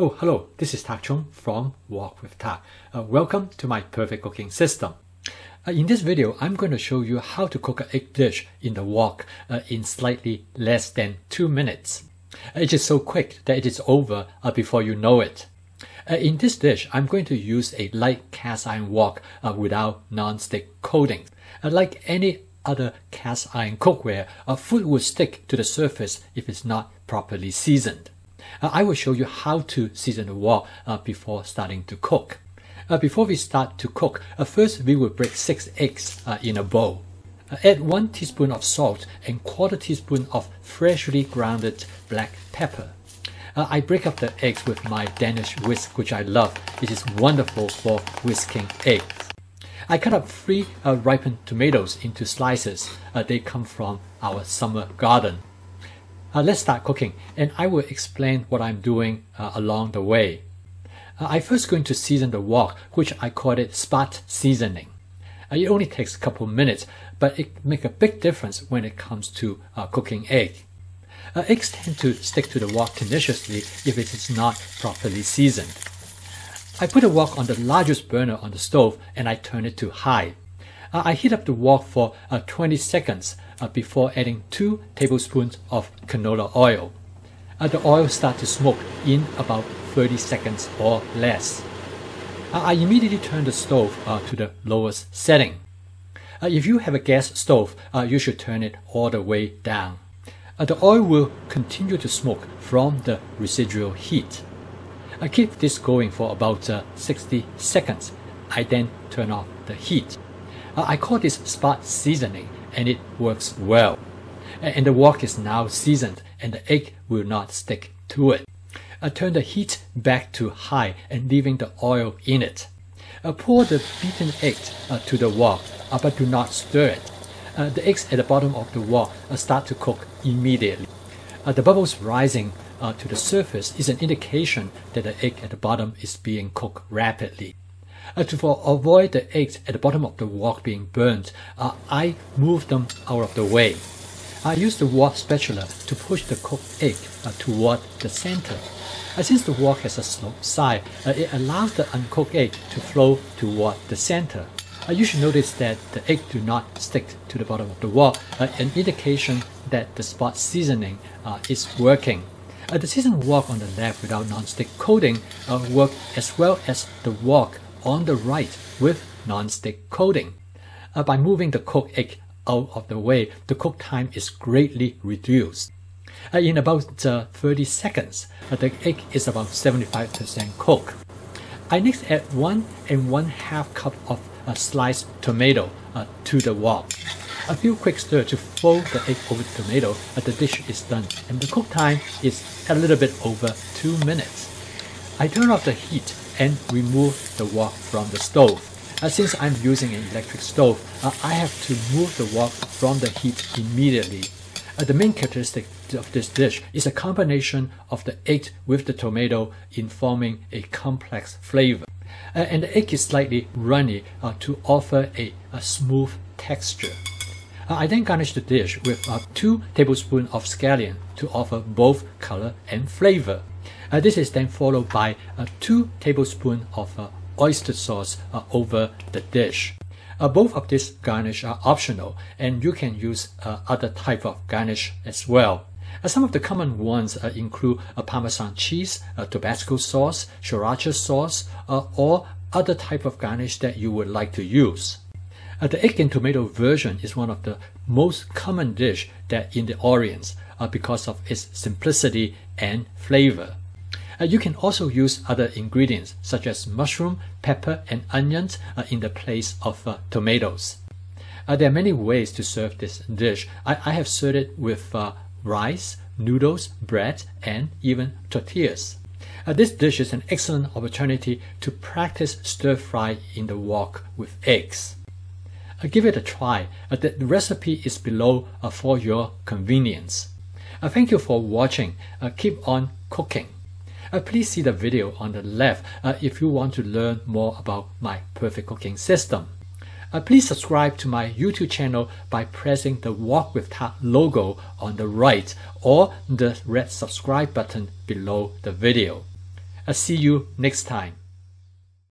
Oh, hello, this is Tak Chung from Walk with Tak. Welcome to my perfect cooking system. In this video, I'm going to show you how to cook an egg dish in the wok in slightly less than 2 minutes. It is so quick that it is over before you know it. In this dish, I'm going to use a light cast iron wok without non-stick coating. Like any other cast iron cookware, food will stick to the surface if it's not properly seasoned. I will show you how to season the wok before starting to cook. Before we start to cook, first we will break 6 eggs in a bowl. Add 1 teaspoon of salt and 1/4 teaspoon of freshly grounded black pepper. I break up the eggs with my Danish whisk, which I love. It is wonderful for whisking eggs. I cut up 3 ripened tomatoes into slices. They come from our summer garden. Let's start cooking, and I will explain what I'm doing along the way. I'm first going to season the wok, which I call it spot seasoning. It only takes a couple minutes, but it makes a big difference when it comes to cooking egg. Eggs tend to stick to the wok tenaciously if it is not properly seasoned. I put the wok on the largest burner on the stove and I turn it to high. I heat up the wok for 20 seconds before adding 2 tablespoons of canola oil. The oil starts to smoke in about 30 seconds or less. I immediately turn the stove to the lowest setting. If you have a gas stove, you should turn it all the way down. The oil will continue to smoke from the residual heat. I keep this going for about 60 seconds. I then turn off the heat. I call this spot seasoning, and it works well. And the wok is now seasoned and the egg will not stick to it. Turn the heat back to high and leaving the oil in it. Pour the beaten egg to the wok, but do not stir it. The eggs at the bottom of the wok start to cook immediately. The bubbles rising to the surface is an indication that the egg at the bottom is being cooked rapidly. To avoid the eggs at the bottom of the wok being burnt, I move them out of the way. I use the wok spatula to push the cooked egg toward the center. Since the wok has a sloped side, it allows the uncooked egg to flow toward the center. You should notice that the egg do not stick to the bottom of the wok, an indication that the spot seasoning is working. The seasoned wok on the left without non-stick coating work as well as the wok on the right with non-stick coating. By moving the cooked egg out of the way, the cook time is greatly reduced. In about 30 seconds, the egg is about 75% cooked. I next add 1 1/2 cup of sliced tomato to the wok. A few quick stir to fold the egg over the tomato, the dish is done, and the cook time is a little bit over 2 minutes. I turn off the heat and remove the wok from the stove. Since I'm using an electric stove, I have to move the wok from the heat immediately. The main characteristic of this dish is a combination of the egg with the tomato in forming a complex flavor. And the egg is slightly runny to offer a smooth texture. I then garnish the dish with 2 tablespoons of scallion to offer both color and flavor. This is then followed by 2 tablespoons of oyster sauce over the dish. Both of these garnish are optional, and you can use other type of garnish as well. Some of the common ones include Parmesan cheese, Tabasco sauce, sriracha sauce, or other type of garnish that you would like to use. The egg and tomato version is one of the most common dish that in the Orient because of its simplicity and flavor. You can also use other ingredients such as mushroom, pepper, and onions in the place of tomatoes. There are many ways to serve this dish. I have served it with rice, noodles, bread, and even tortillas. This dish is an excellent opportunity to practice stir-fry in the wok with eggs. Give it a try. The recipe is below for your convenience. Thank you for watching. Keep on cooking. Please see the video on the left if you want to learn more about my perfect cooking system. Please subscribe to my YouTube channel by pressing the Walk with Tak logo on the right or the red subscribe button below the video. See you next time.